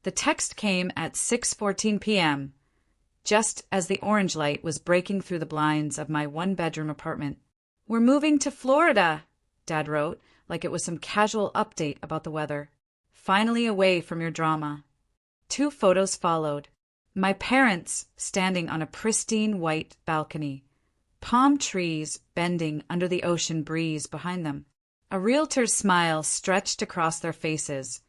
The text came at 6:14 p.m., just as the orange light was breaking through the blinds of my one-bedroom apartment. "We're moving to Florida," Dad wrote, like it was some casual update about the weather. "Finally away from your drama." 2 photos followed. My parents standing on a pristine white balcony, palm trees bending under the ocean breeze behind them. A realtor's smile stretched across their faces,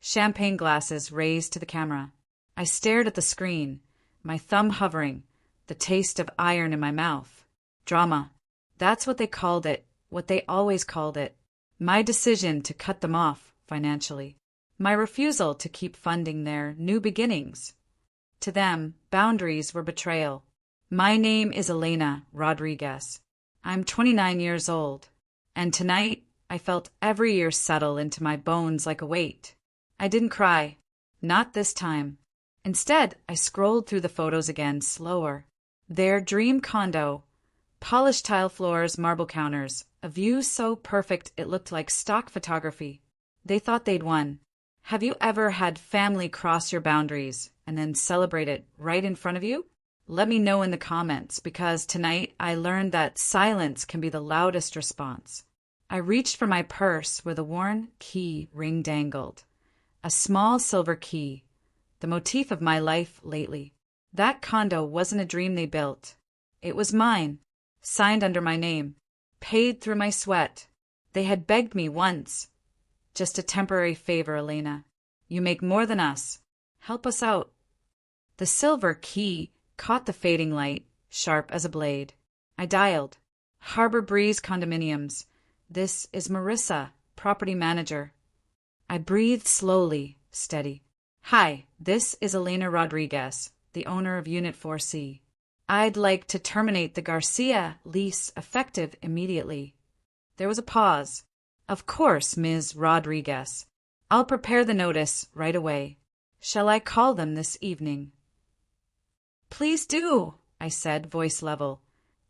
champagne glasses raised to the camera. I stared at the screen, my thumb hovering, the taste of iron in my mouth. Drama. That's what they called it, what they always called it. My decision to cut them off financially. My refusal to keep funding their new beginnings. To them, boundaries were betrayal. My name is Elena Rodriguez. I'm 29 years old, and tonight I felt every year settle into my bones like a weight. I didn't cry. Not this time. Instead, I scrolled through the photos again, slower. Their dream condo, polished tile floors, marble counters, a view so perfect it looked like stock photography. They thought they'd won. Have you ever had family cross your boundaries and then celebrate it right in front of you? Let me know in the comments, because tonight I learned that silence can be the loudest response. I reached for my purse where the worn key ring dangled. A small silver key, the motif of my life lately. That condo wasn't a dream they built. It was mine, signed under my name, paid through my sweat. They had begged me once. "Just a temporary favor, Elena. You make more than us. Help us out." The silver key caught the fading light, sharp as a blade. I dialed. "Harbor Breeze Condominiums. This is Marissa, property manager." I breathed slowly, steady. "Hi, this is Elena Rodriguez, the owner of Unit 4C. I'd like to terminate the Garcia lease effective immediately." There was a pause. "Of course, Ms. Rodriguez. I'll prepare the notice right away. Shall I call them this evening?" "Please do," I said, voice level,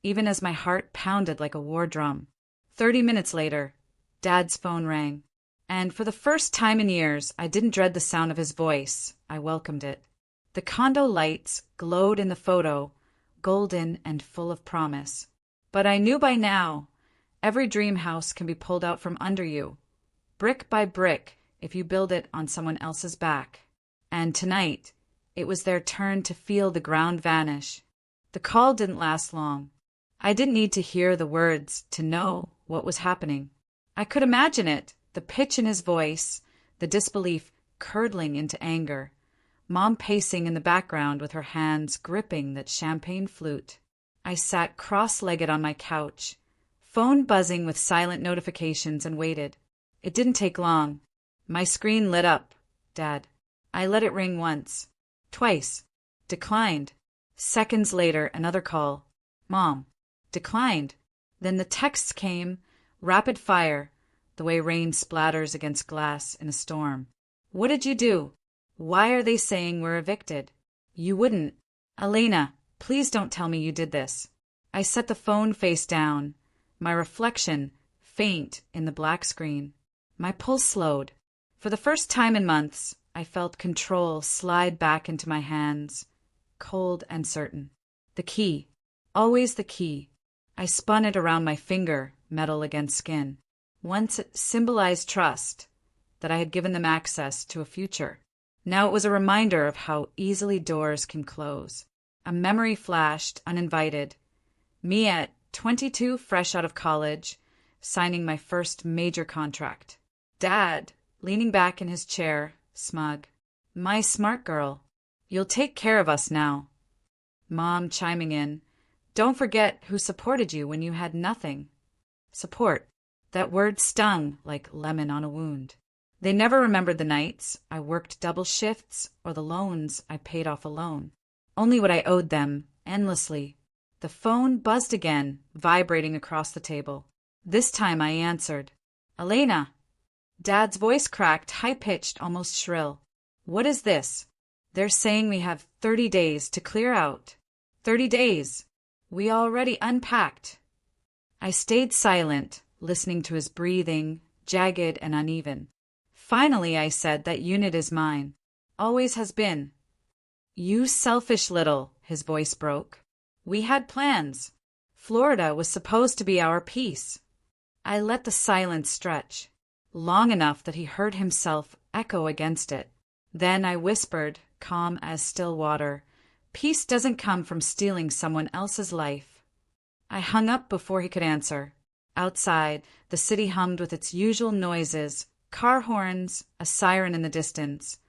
even as my heart pounded like a war drum. 30 minutes later, Dad's phone rang. And for the first time in years, I didn't dread the sound of his voice. I welcomed it. The condo lights glowed in the photo, golden and full of promise. But I knew by now, every dream house can be pulled out from under you, brick by brick, if you build it on someone else's back. And tonight, it was their turn to feel the ground vanish. The call didn't last long. I didn't need to hear the words to know what was happening. I could imagine it, the pitch in his voice, the disbelief curdling into anger. Mom pacing in the background with her hands gripping that champagne flute. I sat cross-legged on my couch, phone buzzing with silent notifications, and waited. It didn't take long. My screen lit up. Dad. I let it ring once. Twice. Declined. Seconds later, another call. Mom. Declined. Then the texts came, rapid fire, the way rain splatters against glass in a storm. What did you do? Why are they saying we're evicted? You wouldn't. Elena, please don't tell me you did this. I set the phone face down, my reflection faint in the black screen. My pulse slowed. For the first time in months, I felt control slide back into my hands, cold and certain. The key. Always the key. I spun it around my finger, metal against skin. Once it symbolized trust, that I had given them access to a future. Now it was a reminder of how easily doors can close. A memory flashed, uninvited. Me at 22, fresh out of college, signing my first major contract. Dad, leaning back in his chair, smug. My smart girl. You'll take care of us now. Mom chiming in. Don't forget who supported you when you had nothing. Support. That word stung like lemon on a wound. They never remembered the nights I worked double shifts or the loans I paid off alone. Only what I owed them, endlessly. The phone buzzed again, vibrating across the table. This time I answered. Elena. Dad's voice cracked, high-pitched, almost shrill. What is this? They're saying we have 30 days to clear out. 30 days. We already unpacked. I stayed silent, listening to his breathing, jagged and uneven. Finally, I said, that unit is mine. always has been. You selfish little, his voice broke. We had plans. Florida was supposed to be our peace. I let the silence stretch, long enough that he heard himself echo against it. Then I whispered, calm as still water, peace doesn't come from stealing someone else's life. I hung up before he could answer. Outside, the city hummed with its usual noises, car horns, a siren in the distance,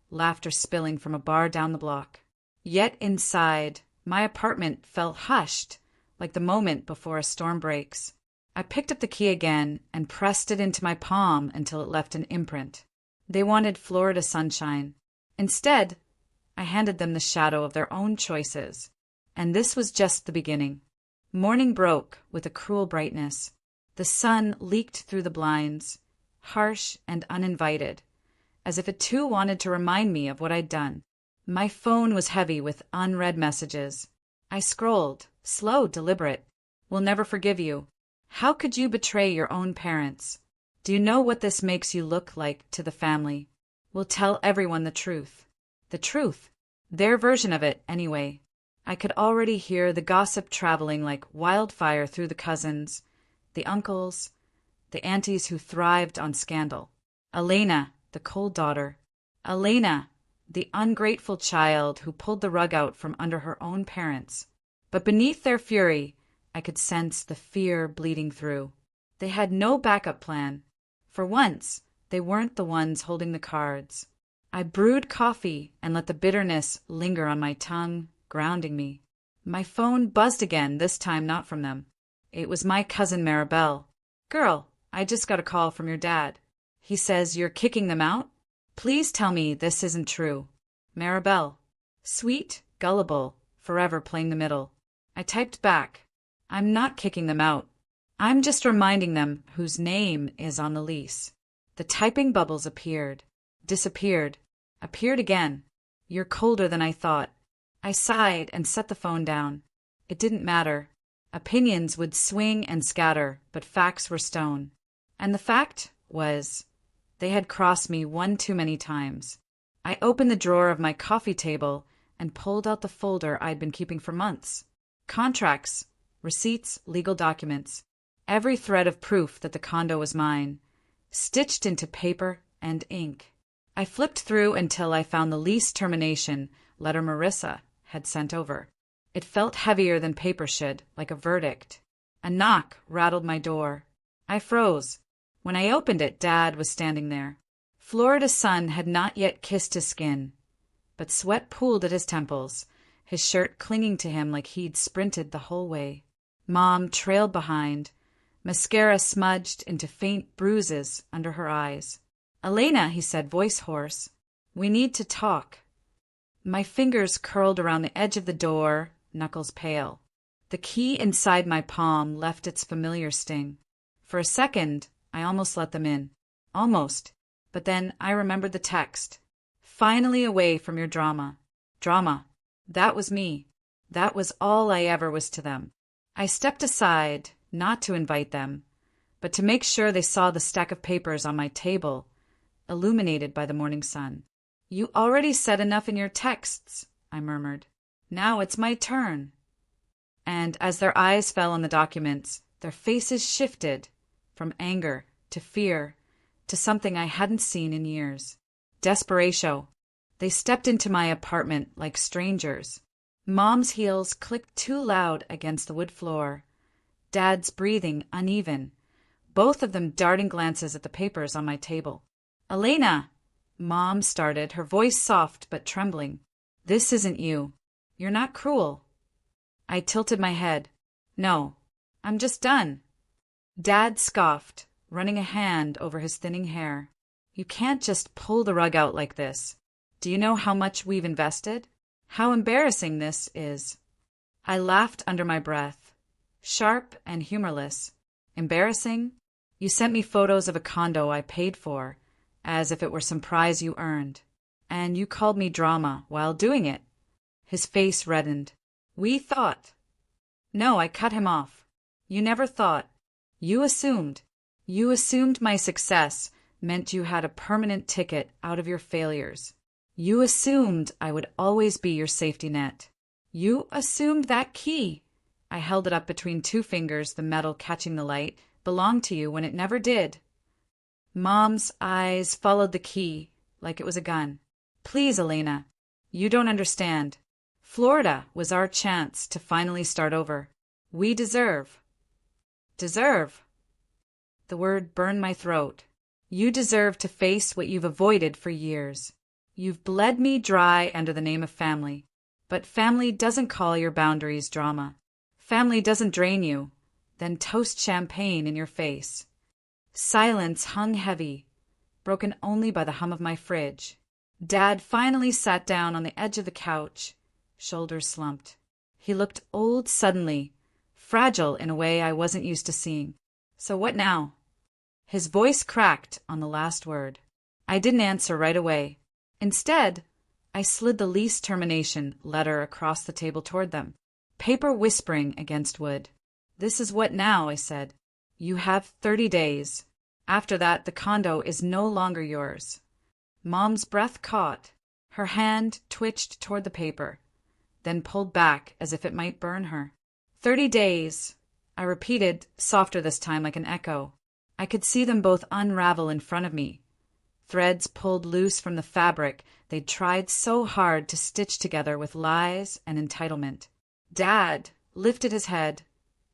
laughter spilling from a bar down the block. Yet inside, my apartment felt hushed, like the moment before a storm breaks. I picked up the key again and pressed it into my palm until it left an imprint. They wanted Florida sunshine. Instead, I handed them the shadow of their own choices. And this was just the beginning. Morning broke with a cruel brightness. The sun leaked through the blinds, harsh and uninvited, as if it too wanted to remind me of what I'd done. My phone was heavy with unread messages. I scrolled, slow, deliberate. Will never forgive you. How could you betray your own parents? Do you know what this makes you look like to the family? We'll tell everyone the truth. The truth. Their version of it, anyway. I could already hear the gossip traveling like wildfire through the cousins, the uncles, the aunties who thrived on scandal. Elena, the cold daughter. Elena, the ungrateful child who pulled the rug out from under her own parents. But beneath their fury, I could sense the fear bleeding through. They had no backup plan. For once, they weren't the ones holding the cards. I brewed coffee and let the bitterness linger on my tongue, grounding me. My phone buzzed again, this time not from them. It was my cousin Maribel. Girl, I just got a call from your dad. He says you're kicking them out? Please tell me this isn't true. Maribel. Sweet, gullible, forever playing the middle. I typed back. I'm not kicking them out. I'm just reminding them whose name is on the lease. The typing bubbles appeared, disappeared, appeared again. You're colder than I thought. I sighed and set the phone down. It didn't matter. Opinions would swing and scatter, but facts were stone. And the fact was, they had crossed me one too many times. I opened the drawer of my coffee table and pulled out the folder I'd been keeping for months. Contracts, receipts, legal documents. Every thread of proof that the condo was mine, stitched into paper and ink. I flipped through until I found the lease termination letter Marissa had sent over. It felt heavier than paper should, like a verdict. A knock rattled my door. I froze. When I opened it, Dad was standing there. Florida's sun had not yet kissed his skin, but sweat pooled at his temples, his shirt clinging to him like he'd sprinted the whole way. Mom trailed behind, mascara smudged into faint bruises under her eyes. Elena, he said, voice hoarse, we need to talk. My fingers curled around the edge of the door, knuckles pale. The key inside my palm left its familiar sting. For a second, I almost let them in. Almost. But then I remembered the text. Finally away from your drama. Drama. That was me. That was all I ever was to them. I stepped aside, not to invite them, but to make sure they saw the stack of papers on my table, illuminated by the morning sun. You already said enough in your texts, I murmured. Now it's my turn. And as their eyes fell on the documents, their faces shifted from anger to fear to something I hadn't seen in years. Desperatio. They stepped into my apartment like strangers. Mom's heels clicked too loud against the wood floor. Dad's breathing uneven, both of them darting glances at the papers on my table. Elena, Mom started, her voice soft but trembling. This isn't you. You're not cruel. I tilted my head. No, I'm just done. Dad scoffed, running a hand over his thinning hair. You can't just pull the rug out like this. Do you know how much we've invested? How embarrassing this is. I laughed under my breath, sharp and humorless. Embarrassing? You sent me photos of a condo I paid for, as if it were some prize you earned. And you called me drama while doing it. His face reddened. We thought. No, I cut him off. You never thought. You assumed. You assumed my success meant you had a permanent ticket out of your failures. You assumed I would always be your safety net. You assumed that key. I held it up between two fingers, the metal catching the light, belonged to you when it never did. Mom's eyes followed the key like it was a gun. Please, Elena, you don't understand. Florida was our chance to finally start over. We deserve. Deserve. The word burned my throat. You deserve to face what you've avoided for years. You've bled me dry under the name of family. But family doesn't call your boundaries drama. Family doesn't drain you, then toast champagne in your face. Silence hung heavy, broken only by the hum of my fridge. Dad finally sat down on the edge of the couch, shoulders slumped. He looked old suddenly, fragile in a way I wasn't used to seeing. So what now? His voice cracked on the last word. I didn't answer right away. Instead, I slid the lease termination letter across the table toward them, paper whispering against wood. This is what now, I said. You have 30 days. After that, the condo is no longer yours. Mom's breath caught. Her hand twitched toward the paper, then pulled back as if it might burn her. 30 days, I repeated, softer this time like an echo. I could see them both unravel in front of me. Threads pulled loose from the fabric they'd tried so hard to stitch together with lies and entitlement. Dad lifted his head,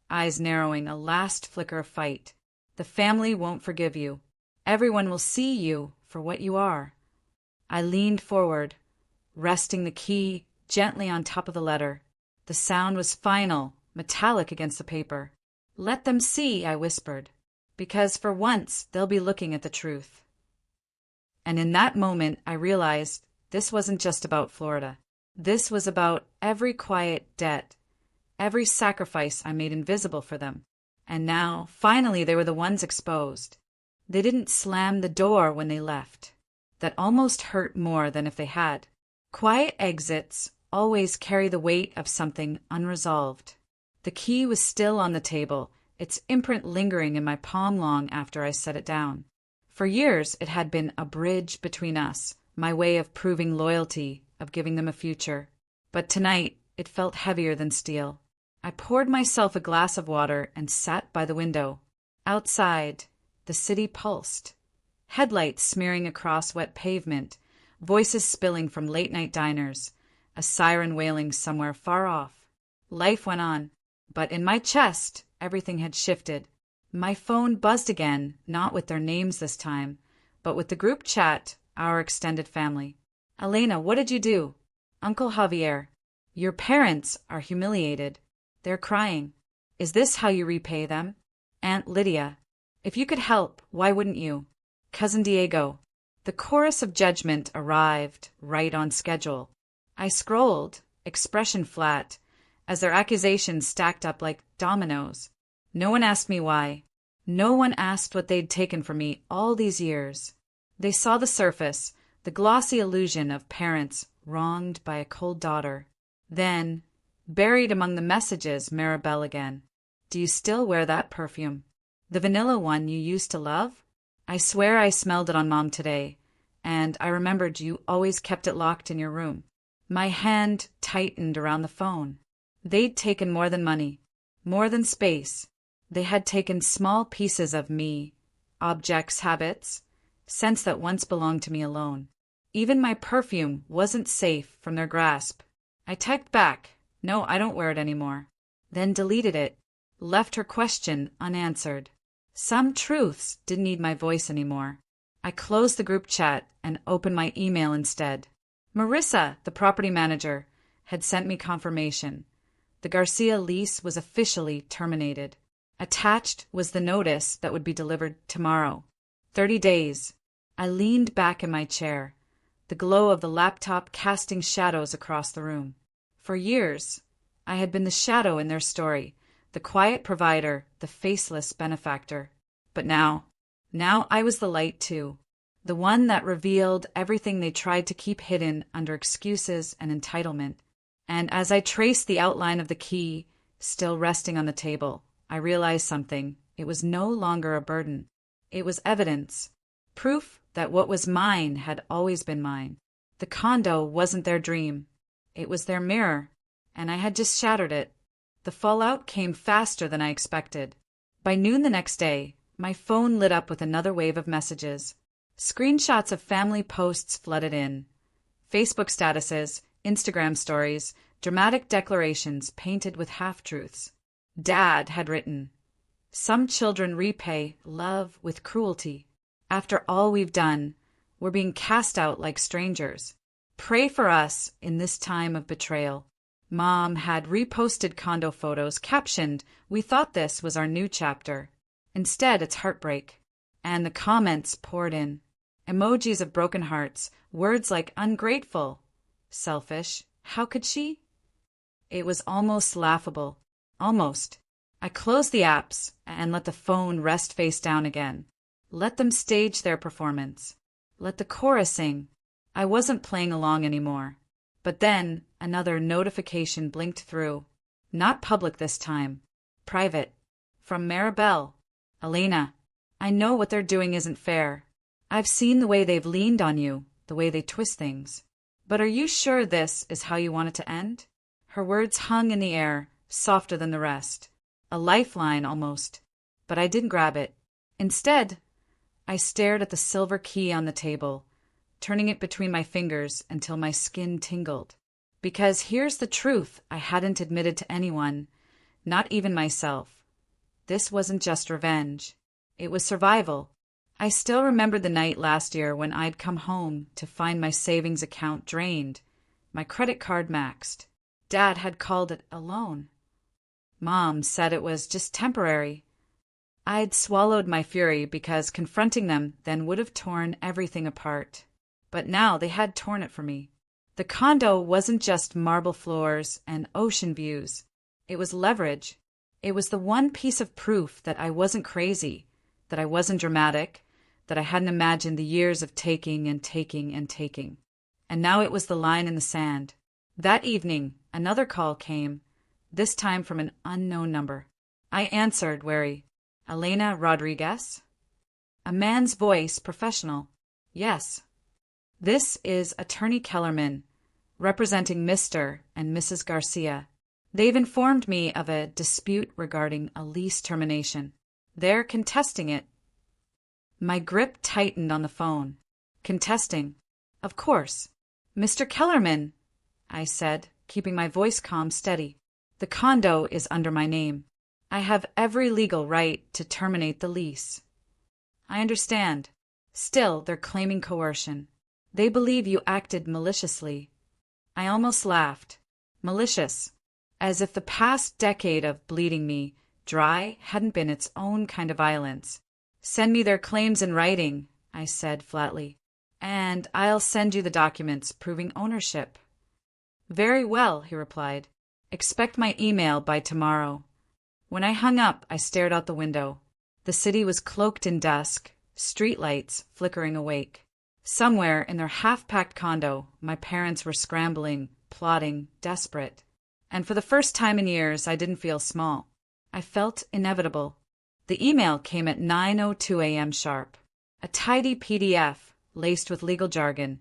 eyes narrowing, a last flicker of fight. The family won't forgive you. Everyone will see you for what you are. I leaned forward, resting the key gently on top of the letter. The sound was final, metallic against the paper. Let them see, I whispered, because for once they'll be looking at the truth. And in that moment, I realized this wasn't just about Florida. This was about every quiet debt, every sacrifice I made invisible for them. And now, finally, they were the ones exposed. They didn't slam the door when they left. That almost hurt more than if they had. Quiet exits always carry the weight of something unresolved. The key was still on the table, its imprint lingering in my palm long after I set it down. For years, it had been a bridge between us, my way of proving loyalty, of giving them a future. But tonight, it felt heavier than steel. I poured myself a glass of water and sat by the window. Outside, the city pulsed. Headlights smearing across wet pavement, voices spilling from late-night diners, a siren wailing somewhere far off. Life went on, but in my chest, everything had shifted. My phone buzzed again, not with their names this time, but with the group chat, our extended family. Elena, what did you do? Uncle Javier. Your parents are humiliated. They're crying. Is this how you repay them? Aunt Lydia. If you could help, why wouldn't you? Cousin Diego. The chorus of judgment arrived, right on schedule. I scrolled, expression flat, as their accusations stacked up like dominoes. No one asked me why. No one asked what they'd taken from me all these years. They saw the surface, the glossy illusion of parents wronged by a cold daughter. Then, buried among the messages, Maribel again. Do you still wear that perfume? The vanilla one you used to love? I swear I smelled it on Mom today, and I remembered you always kept it locked in your room. My hand tightened around the phone. They'd taken more than money, more than space. They had taken small pieces of me, objects, habits, scents that once belonged to me alone. Even my perfume wasn't safe from their grasp. I typed back, no, I don't wear it anymore. Then deleted it, left her question unanswered. Some truths didn't need my voice anymore. I closed the group chat and opened my email instead. Marissa, the property manager, had sent me confirmation. The Garcia lease was officially terminated. Attached was the notice that would be delivered tomorrow. 30 days. I leaned back in my chair, the glow of the laptop casting shadows across the room. For years, I had been the shadow in their story, the quiet provider, the faceless benefactor. But now I was the light too, the one that revealed everything they tried to keep hidden under excuses and entitlement. And as I traced the outline of the key, still resting on the table, I realized something. It was no longer a burden. It was evidence, proof that what was mine had always been mine. The condo wasn't their dream. It was their mirror, and I had just shattered it. The fallout came faster than I expected. By noon the next day, my phone lit up with another wave of messages. Screenshots of family posts flooded in. Facebook statuses, Instagram stories, dramatic declarations painted with half-truths. Dad had written, "Some children repay love with cruelty. After all we've done, we're being cast out like strangers. Pray for us in this time of betrayal." Mom had reposted condo photos captioned, "We thought this was our new chapter. Instead, it's heartbreak." And the comments poured in. Emojis of broken hearts, words like ungrateful, selfish, how could she? It was almost laughable. Almost. I closed the apps and let the phone rest face down again. Let them stage their performance. Let the chorus sing. I wasn't playing along anymore. But then another notification blinked through. Not public this time. Private. From Maribel. "Elena, I know what they're doing isn't fair. I've seen the way they've leaned on you, the way they twist things. But are you sure this is how you want it to end?" Her words hung in the air, softer than the rest. A lifeline almost. But I didn't grab it. Instead, I stared at the silver key on the table, turning it between my fingers until my skin tingled. Because here's the truth I hadn't admitted to anyone, not even myself. This wasn't just revenge. It was survival. I still remembered the night last year when I'd come home to find my savings account drained, my credit card maxed. Dad had called it a loan. Mom said it was just temporary. I'd swallowed my fury because confronting them then would have torn everything apart. But now they had torn it for me. The condo wasn't just marble floors and ocean views. It was leverage. It was the one piece of proof that I wasn't crazy, that I wasn't dramatic, that I hadn't imagined the years of taking and taking and taking. And now it was the line in the sand. That evening, another call came, this time from an unknown number. I answered, wary. "Elena Rodriguez?" A man's voice, professional. "Yes." "This is Attorney Kellerman, representing Mr. and Mrs. Garcia. They've informed me of a dispute regarding a lease termination. They're contesting it." My grip tightened on the phone. Contesting. Of course. "Mr. Kellerman," I said, keeping my voice calm, steady. "The condo is under my name. I have every legal right to terminate the lease." "I understand. Still, they're claiming coercion. They believe you acted maliciously." I almost laughed. Malicious. As if the past decade of bleeding me dry hadn't been its own kind of violence. "Send me their claims in writing," I said flatly, "and I'll send you the documents proving ownership." "Very well," he replied. "Expect my email by tomorrow." When I hung up, I stared out the window. The city was cloaked in dusk, streetlights flickering awake. Somewhere in their half-packed condo, my parents were scrambling, plotting, desperate. And for the first time in years, I didn't feel small. I felt inevitable. The email came at 9:02 a.m. sharp. A tidy PDF, laced with legal jargon,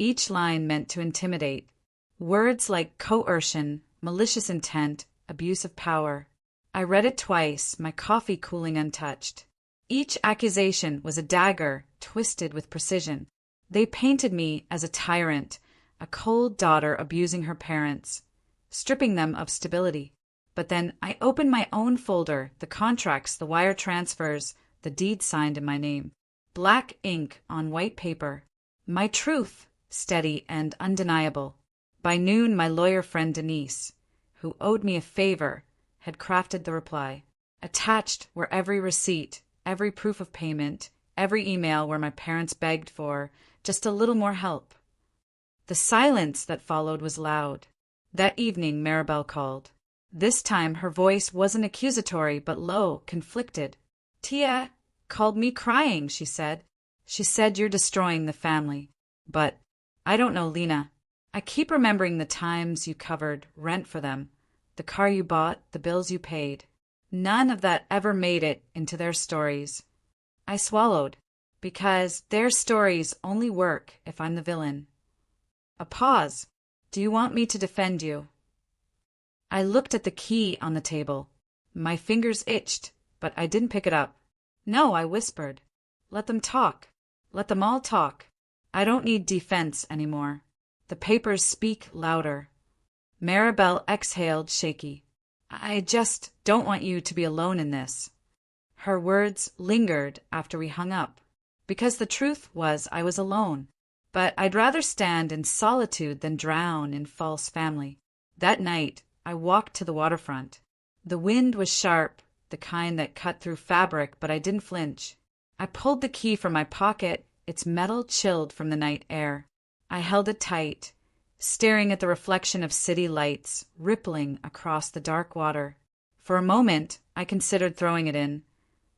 each line meant to intimidate. Words like coercion, malicious intent, abuse of power. I read it twice, my coffee cooling untouched. Each accusation was a dagger, twisted with precision. They painted me as a tyrant, a cold daughter abusing her parents, stripping them of stability. But then I opened my own folder, the contracts, the wire transfers, the deed signed in my name. Black ink on white paper. My truth, steady and undeniable. By noon, my lawyer friend Denise, who owed me a favor, had crafted the reply. Attached were every receipt, every proof of payment, every email where my parents begged for just a little more help. The silence that followed was loud. That evening, Maribel called. This time her voice wasn't accusatory, but low, conflicted. "Tia called me crying," she said. "She said you're destroying the family. But I don't know, Lena. I keep remembering the times you covered rent for them, the car you bought, the bills you paid. None of that ever made it into their stories." I swallowed, because their stories only work if I'm the villain. A pause. Do you want me to defend you? I looked at the key on the table. My fingers itched, but I didn't pick it up. No, I whispered. Let them talk. Let them all talk. I don't need defense anymore. The papers speak louder. Maribel exhaled, shaky. I just don't want you to be alone in this. Her words lingered after we hung up, because the truth was I was alone. But I'd rather stand in solitude than drown in false family. That night, I walked to the waterfront. The wind was sharp, the kind that cut through fabric, but I didn't flinch. I pulled the key from my pocket, its metal chilled from the night air. I held it tight, staring at the reflection of city lights rippling across the dark water. For a moment, I considered throwing it in,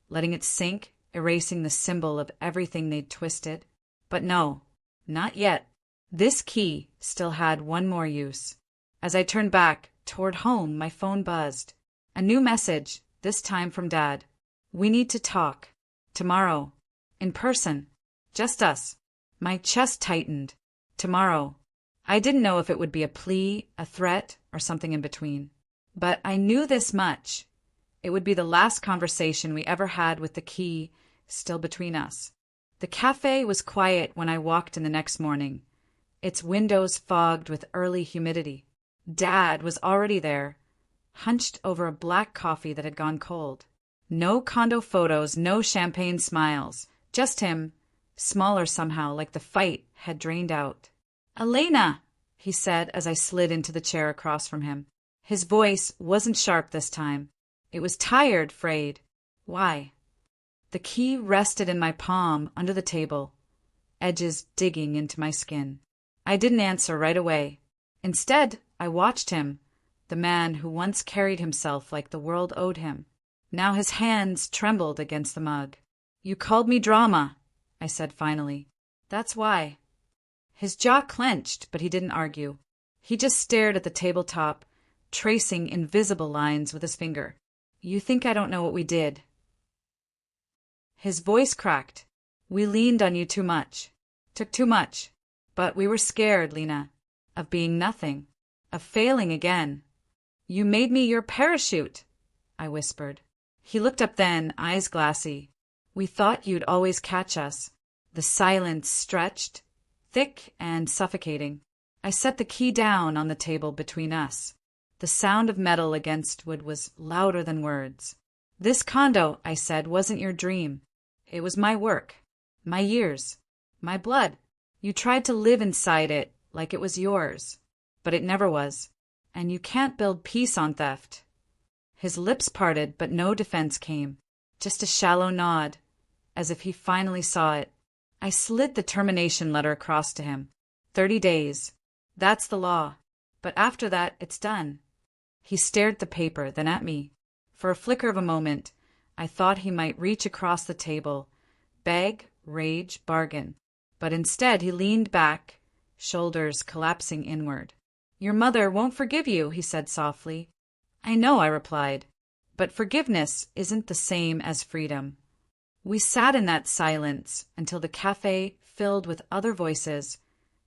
letting it sink, erasing the symbol of everything they'd twisted. But no, not yet. This key still had one more use. As I turned back toward home, my phone buzzed. A new message, this time from Dad. We need to talk. Tomorrow. In person. Just us. My chest tightened. Tomorrow. I didn't know if it would be a plea, a threat, or something in between. But I knew this much. It would be the last conversation we ever had with the key still between us. The cafe was quiet when I walked in the next morning, its windows fogged with early humidity. Dad was already there, hunched over a black coffee that had gone cold. No condo photos, no champagne smiles, just him, smaller somehow, like the fight had drained out. "Elena," he said as I slid into the chair across from him. His voice wasn't sharp this time. It was tired, frayed. Why? The key rested in my palm under the table, edges digging into my skin. I didn't answer right away. Instead, I watched him, the man who once carried himself like the world owed him. Now his hands trembled against the mug. "You called me drama," I said finally. "That's why." His jaw clenched, but he didn't argue. He just stared at the tabletop, tracing invisible lines with his finger. "You think I don't know what we did?" His voice cracked. "We leaned on you too much. Took too much. But we were scared, Lena. Of being nothing. Of failing again. You made me your parachute," I whispered. He looked up then, eyes glassy. "We thought you'd always catch us." The silence stretched, thick and suffocating. I set the key down on the table between us. The sound of metal against wood was louder than words. "This condo," I said, "wasn't your dream. It was my work, my years, my blood. You tried to live inside it like it was yours, but it never was. And you can't build peace on theft." His lips parted, but no defense came, just a shallow nod, as if he finally saw it. I slid the termination letter across to him. 30 days. That's the law. But after that, it's done. He stared at the paper, then at me. For a flicker of a moment, I thought he might reach across the table, beg, rage, bargain. But instead he leaned back, shoulders collapsing inward. "Your mother won't forgive you," he said softly. "I know," I replied. "But forgiveness isn't the same as freedom." We sat in that silence until the cafe filled with other voices,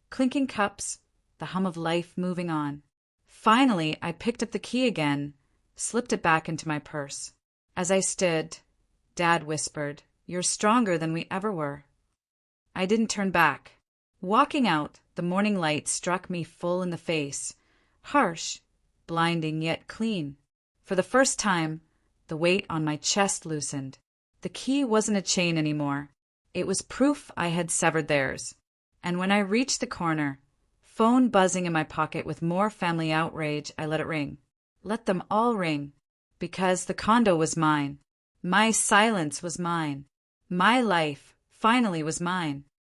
clinking cups, the hum of life moving on. Finally, I picked up the key again, slipped it back into my purse. As I stood, Dad whispered, "You're stronger than we ever were." I didn't turn back. Walking out, the morning light struck me full in the face, harsh, blinding yet clean. For the first time, the weight on my chest loosened. The key wasn't a chain anymore. It was proof I had severed theirs. And when I reached the corner, phone buzzing in my pocket with more family outrage, I let it ring. Let them all ring. Because the condo was mine. My silence was mine. My life finally was mine.